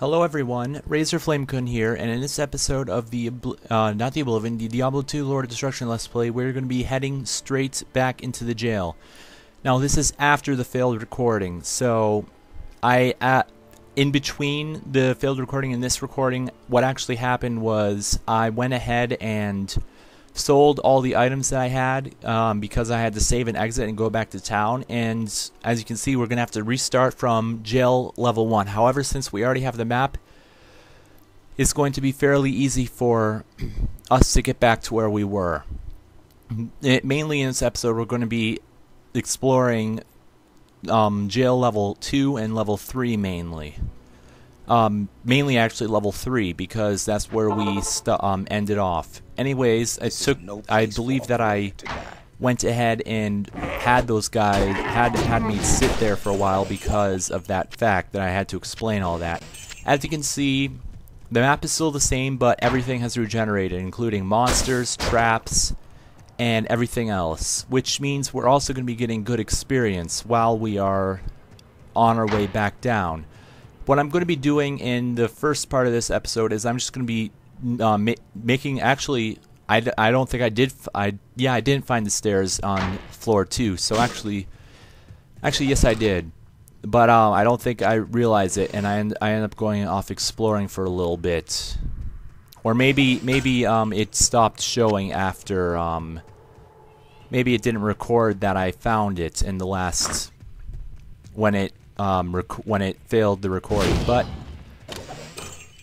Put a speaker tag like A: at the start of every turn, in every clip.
A: Hello everyone, Razorflamekun here, and in this episode of the Diablo 2 Lord of Destruction Let's Play, we're going to be heading straight back into the jail. Now this is after the failed recording, so in between the failed recording and this recording, what actually happened was I went ahead and sold all the items that I had because I had to save and exit and go back to town, and as you can see we're gonna have to restart from jail level 1. However, since we already have the map, it's going to be fairly easy for us to get back to where we were. Mainly in this episode we're going to be exploring jail level 2 and level 3 mainly. Mainly actually level 3 because that's where we ended off. Anyways, I believe that I went ahead and had those guys had me sit there for a while because of that fact that I had to explain all that. As you can see, the map is still the same, but everything has regenerated, including monsters, traps, and everything else, which means we're also going to be getting good experience while we are on our way back down. What I'm going to be doing in the first part of this episode is I'm just going to be making, actually, I don't think I did, I didn't find the stairs on floor 2, so actually yes I did, but I don't think I realized it, and I end up going off exploring for a little bit, or maybe it stopped showing after, maybe it didn't record that I found it in the last, when it failed the recording. But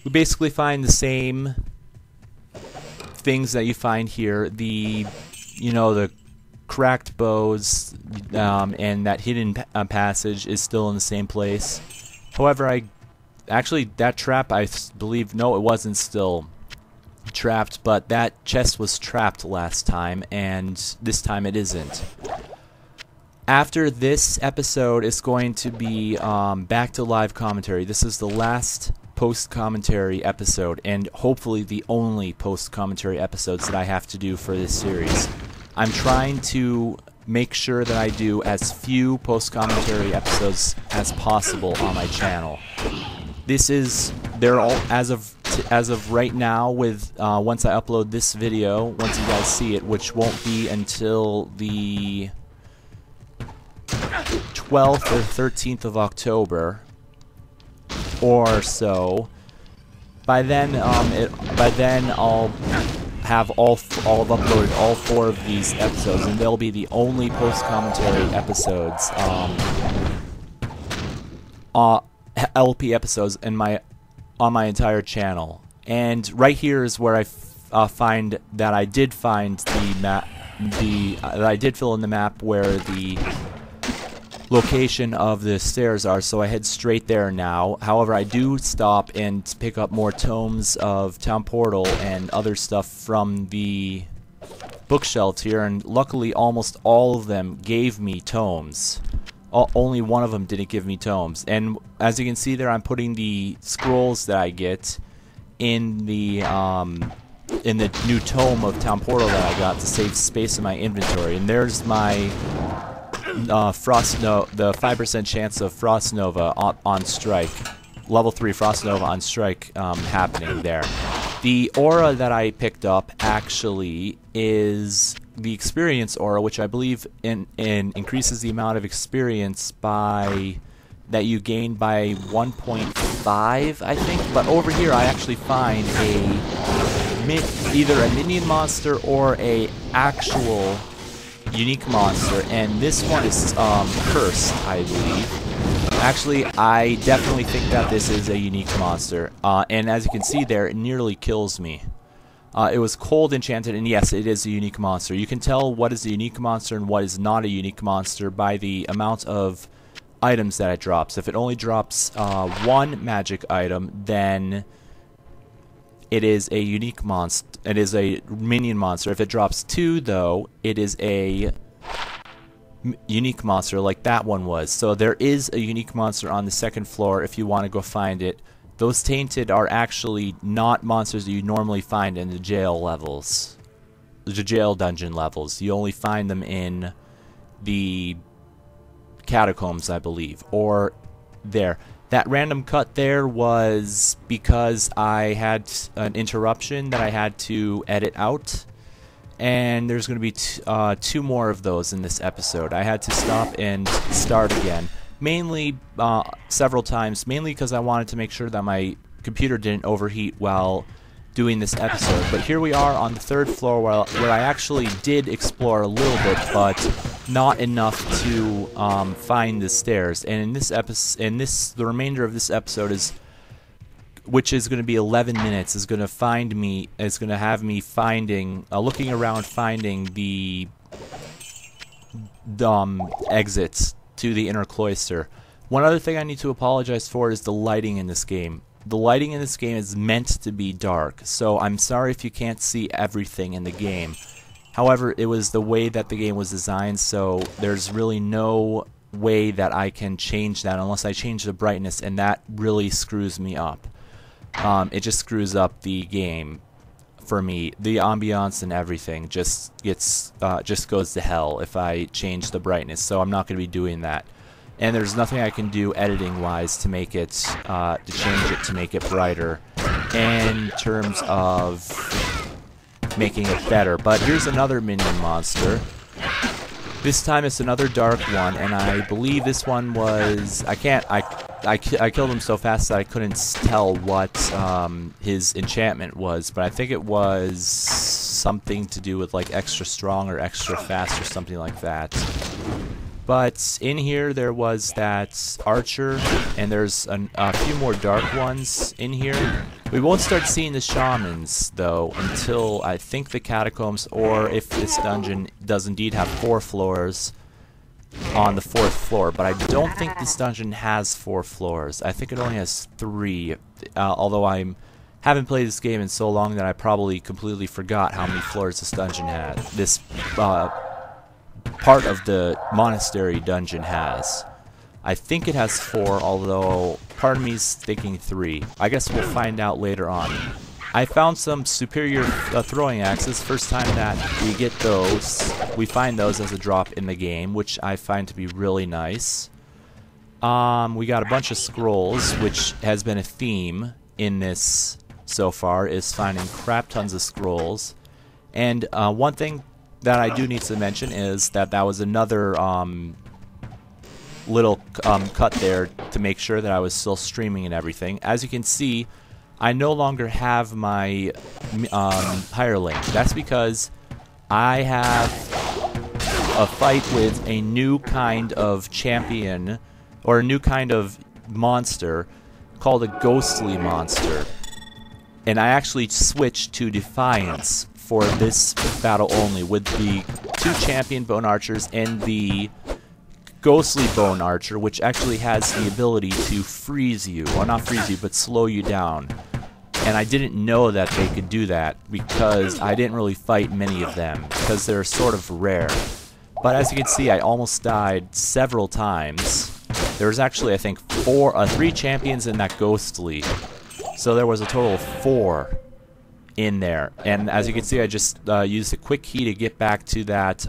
A: we basically find the same things that you find here. The cracked bows and that hidden passage is still in the same place. However, that trap, I believe, no, it wasn't still trapped, but that chest was trapped last time, and this time it isn't. After this episode, it's going to be back to live commentary. This is the last post-commentary episode, and hopefully the only post-commentary episodes that I have to do for this series. I'm trying to make sure that I do as few post-commentary episodes as possible on my channel. They're all as of right now. With once I upload this video, once you guys see it, which won't be until the 12th or 13th of October or so. By then I'll have uploaded all 4 of these episodes, and they'll be the only post-commentary episodes, LP episodes on my entire channel. And right here is where I find that I did find the map, that I did fill in the map where the location of the stairs are, so I head straight there now. However, I do stop and pick up more tomes of Town Portal and other stuff from the bookshelves here, and luckily almost all of them gave me tomes. Only one of them didn't give me tomes, and as you can see there, I'm putting the scrolls that I get in the new tome of Town Portal that I got to save space in my inventory. And there's my the 5% chance of Frost Nova on strike, level 3 Frost Nova on strike happening there. The aura that I picked up actually is the experience aura, which I believe increases the amount of experience that you gain by 1.5, I think. But over here I actually find either a minion monster or a actual unique monster, and this one is cursed, I believe. Actually, I definitely think that this is a unique monster, and as you can see there, it nearly kills me. It was cold enchanted, and yes, it is a unique monster. You can tell what is a unique monster and what is not a unique monster by the amount of items that it drops. If it only drops 1 magic item, then it is a unique monster. It is a minion monster. If it drops 2, though, it is a unique monster, like that one was. So there is a unique monster on the 2nd floor if you want to go find it. Those tainted are actually not monsters that you normally find in the jail levels, the jail dungeon levels. You only find them in the catacombs, I believe, or there. That random cut there was because I had an interruption that I had to edit out. And there's going to be two more of those in this episode. I had to stop and start again. Mainly, several times, mainly because I wanted to make sure that my computer didn't overheat while doing this episode. But here we are on the 3rd floor where I actually did explore a little bit, but not enough to find the stairs. And in this episode, the remainder of this episode which is going to be 11 minutes, is going to have me finding, looking around, finding the exits to the inner cloister. One other thing I need to apologize for is the lighting in this game. The lighting in this game is meant to be dark, so I'm sorry if you can't see everything in the game. However, it was the way that the game was designed, so there's really no way that I can change that unless I change the brightness, and that really screws me up. It just screws up the game for me. The ambiance and everything just goes to hell if I change the brightness. So I'm not going to be doing that. And there's nothing I can do editing-wise to make it to change it to make it brighter in terms of making it better. But here's another minion monster. This time it's another dark one, and I believe this one was... I killed him so fast that I couldn't tell what his enchantment was, but I think it was something to do with like extra strong or extra fast or something like that. But in here there was that archer, and there's a few more dark ones in here. We won't start seeing the shamans though until I think the catacombs, or if this dungeon does indeed have 4 floors, on the 4th floor, but I don't think this dungeon has 4 floors. I think it only has 3, although I haven't played this game in so long that I probably completely forgot how many floors this dungeon had. This part of the monastery dungeon has. I think it has 4, although part of me is thinking 3. I guess we'll find out later on. I found some superior throwing axes. First time that we get those, we find those as a drop in the game, which I find to be really nice. We got a bunch of scrolls, which has been a theme in this so far, is finding crap tons of scrolls. And one thing that I do need to mention is that was another little cut there to make sure that I was still streaming and everything. As you can see, I no longer have my hireling. That's because I have a fight with a new kind of champion, or a new kind of monster called a ghostly monster. And I actually switched to Defiance for this battle only, with the 2 champion bone archers and the ghostly bone archer, which actually has the ability to freeze you, or not freeze you, but slow you down. And I didn't know that they could do that because I didn't really fight many of them, because they're sort of rare. But as you can see, I almost died several times. There was actually, I think, 3 champions in that ghostly, so there was a total of 4 in there. And as you can see, I just used a quick key to get back to that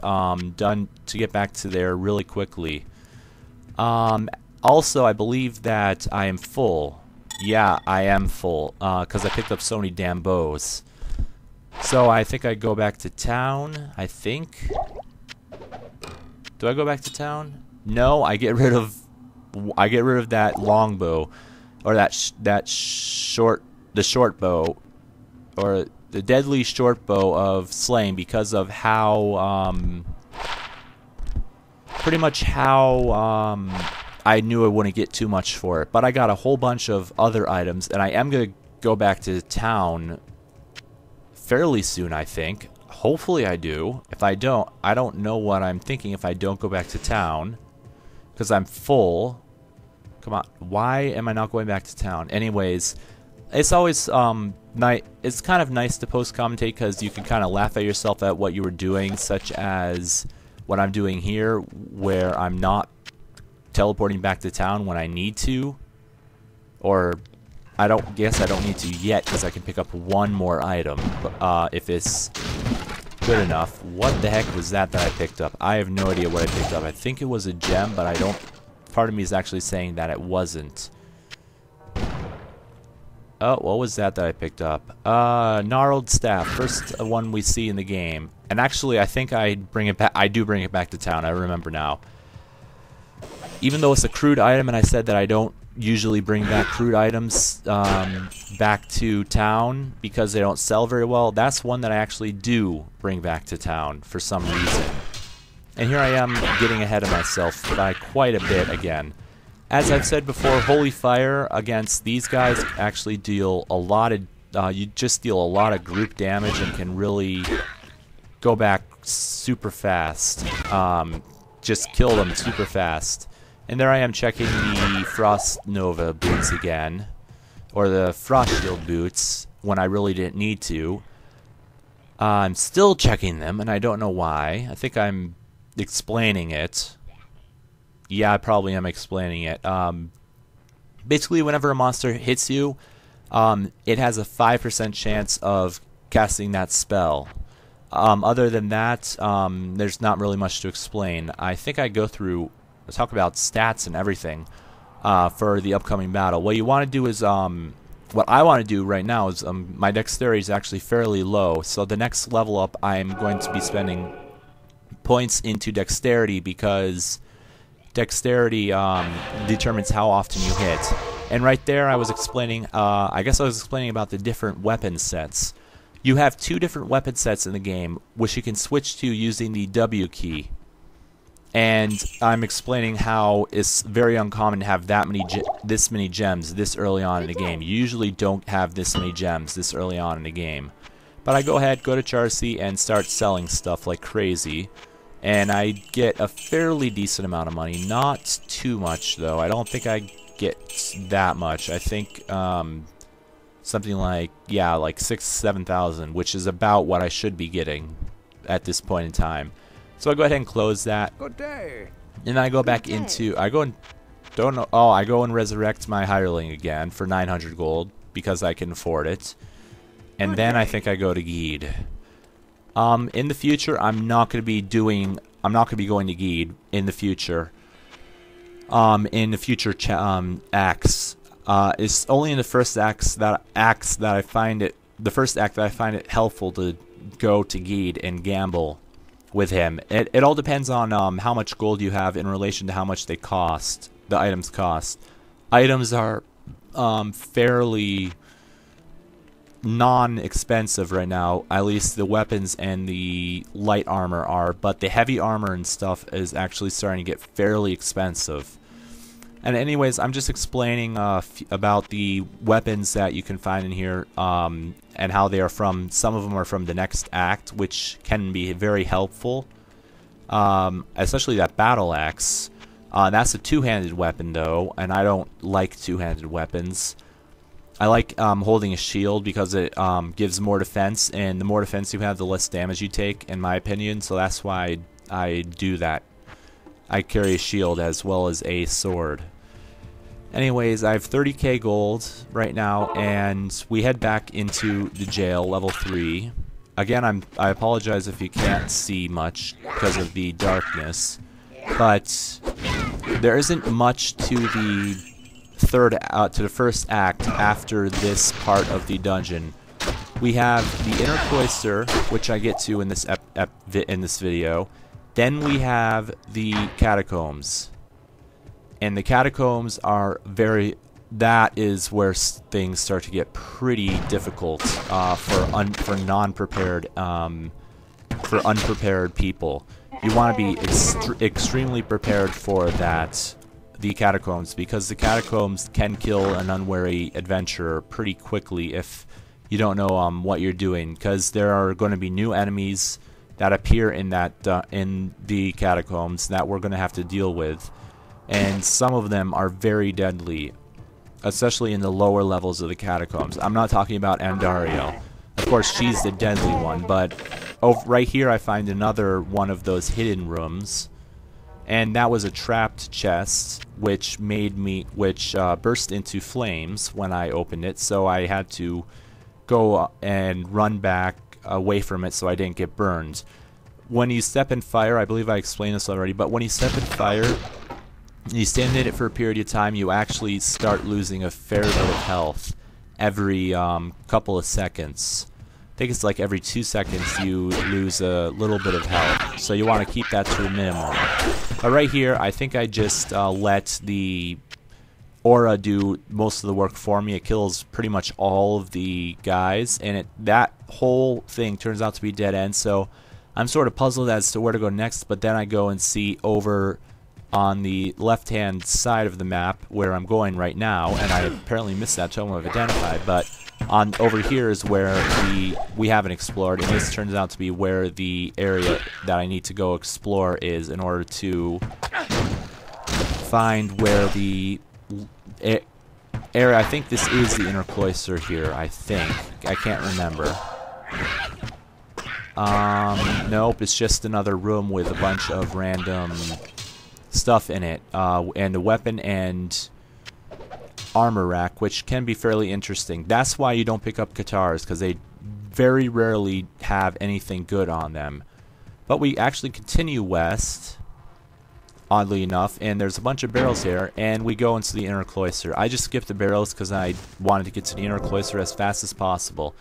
A: there really quickly. Also, I believe that I am full. Yeah, I am full, because I picked up so many damn bows. So I think I go back to town, I think. Do I go back to town? No, I get rid of that longbow, or the short bow, or the deadly short bow of slaying, because of how pretty much how I knew I wouldn't get too much for it. But I got a whole bunch of other items, and I am gonna go back to town fairly soon, I think. Hopefully I do. If I don't, I don't know what I'm thinking if I don't go back to town, because I'm full. Come on, why am I not going back to town? Anyways, it's always it's kind of nice to post commentate, because you can kind of laugh at yourself at what you were doing, such as what I'm doing here, where I'm not teleporting back to town when I need to, or I don't need to yet, because I can pick up 1 more item if it's good enough. What the heck was that I picked up? I have no idea what I picked up. I think it was a gem, but I don't. Part of me is actually saying that it wasn't. Oh, what was that I picked up? Gnarled staff, first one we see in the game. And actually, I think I bring it back. I do bring it back to town. I remember now. Even though it's a crude item, and I said that I don't usually bring back crude items back to town because they don't sell very well, that's one that I actually do bring back to town for some reason. And here I am getting ahead of myself by quite a bit again. As I've said before, Holy Fire against these guys actually deal a lot of, you just deal a lot of group damage and can really go back super fast. Just kill them super fast. And there I am checking the Frost Nova boots again, or the Frost Shield boots, when I really didn't need to. I'm still checking them, and I don't know why. I think I'm explaining it. Yeah, I probably am explaining it. Basically, whenever a monster hits you, it has a 5% chance of casting that spell. Other than that, there's not really much to explain. I think I go through, talk about stats and everything for the upcoming battle. What you want to do is, what I want to do right now is, my dexterity is actually fairly low, so the next level up I'm going to be spending points into dexterity because dexterity determines how often you hit. And right there I was explaining, I guess I was explaining about the different weapon sets. You have 2 different weapon sets in the game, which you can switch to using the W key. And I'm explaining how it's very uncommon to have this many gems this early on in the game. You usually don't have this many gems this early on in the game. But I go ahead, go to Charcy, and start selling stuff like crazy. And I get a fairly decent amount of money. Not too much, though. I don't think I get that much. I think something like, yeah, like 6,000-7,000, which is about what I should be getting at this point in time. So I go ahead and close that.
B: Good day.
A: And I go back into, I go and, don't know, oh, I go and resurrect my hireling again for 900 gold because I can afford it. And then I think I go to Geed. In the future, I'm not going to be going to Geed in the future. In the future acts. It's only in the first acts that I find it, the first act that I find it helpful to go to Geed and gamble with him. It all depends on how much gold you have in relation to how much they cost, the items cost. Items are fairly non-expensive right now, at least the weapons and the light armor are, but the heavy armor and stuff is actually starting to get fairly expensive. And anyways, I'm just explaining about the weapons that you can find in here, and how they are from, some of them are from the next act, which can be very helpful, especially that battle axe. That's a two-handed weapon though, and I don't like two-handed weapons. I like holding a shield because it gives more defense, and the more defense you have, the less damage you take, in my opinion, so that's why I do that. I carry a shield as well as a sword. Anyways, I have 30k gold right now, and we head back into the jail, level 3. Again, I apologize if you can't see much because of the darkness, but there isn't much to the first act after this part of the dungeon. We have the inner cloister, which I get to in this video. Then we have the catacombs, and the catacombs are that is where things start to get pretty difficult for unprepared people. You want to be extremely prepared for that. The catacombs, because the catacombs can kill an unwary adventurer pretty quickly if you don't know what you're doing, because there are going to be new enemies that appear in the catacombs that we're going to have to deal with, and some of them are very deadly, especially in the lower levels of the catacombs. I'm not talking about Andariel. Of course, she's the deadly one, but right here I find another one of those hidden rooms. And that was a trapped chest, which burst into flames when I opened it, so I had to go and run back away from it so I didn't get burned. When you step in fire, I believe I explained this already, but when you step in fire, you stand in it for a period of time, you actually start losing a fair bit of health. every couple of seconds. I think it's like every 2 seconds you lose a little bit of health, so you want to keep that to a minimum. But right here, I think I just let the aura do most of the work for me. It kills pretty much all of the guys, and that whole thing turns out to be dead end, so I'm sort of puzzled as to where to go next, but then I go and see over on the left-hand side of the map where I'm going right now, and I apparently missed that tome I've identified, but over here is where we haven't explored, and this turns out to be where the area that I need to go explore is in order to find where the area. I think this is the inner cloister here, I think. I can't remember. Nope, it's just another room with a bunch of random stuff in it, and a weapon and armor rack, which can be fairly interesting. That's why you don't pick up guitars, because they very rarely have anything good on them. But we actually continue west, oddly enough, and there's a bunch of barrels here, and we go into the inner cloister. I just skipped the barrels because I wanted to get to the inner cloister as fast as possible.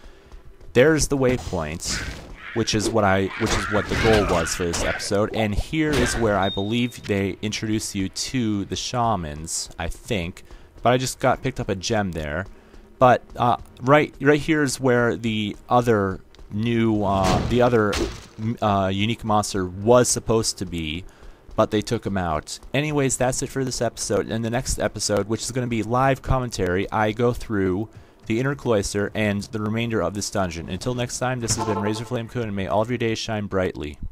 A: There's the waypoint, which is what the goal was for this episode, and here is where I believe they introduce you to the shamans, I think. But I just picked up a gem there. But right here is where the other new unique monster was supposed to be, but they took him out. Anyways, that's it for this episode. In the next episode, which is going to be live commentary, I go through the inner cloister and the remainder of this dungeon. Until next time, this has been Razorflamekun, and may all of your days shine brightly.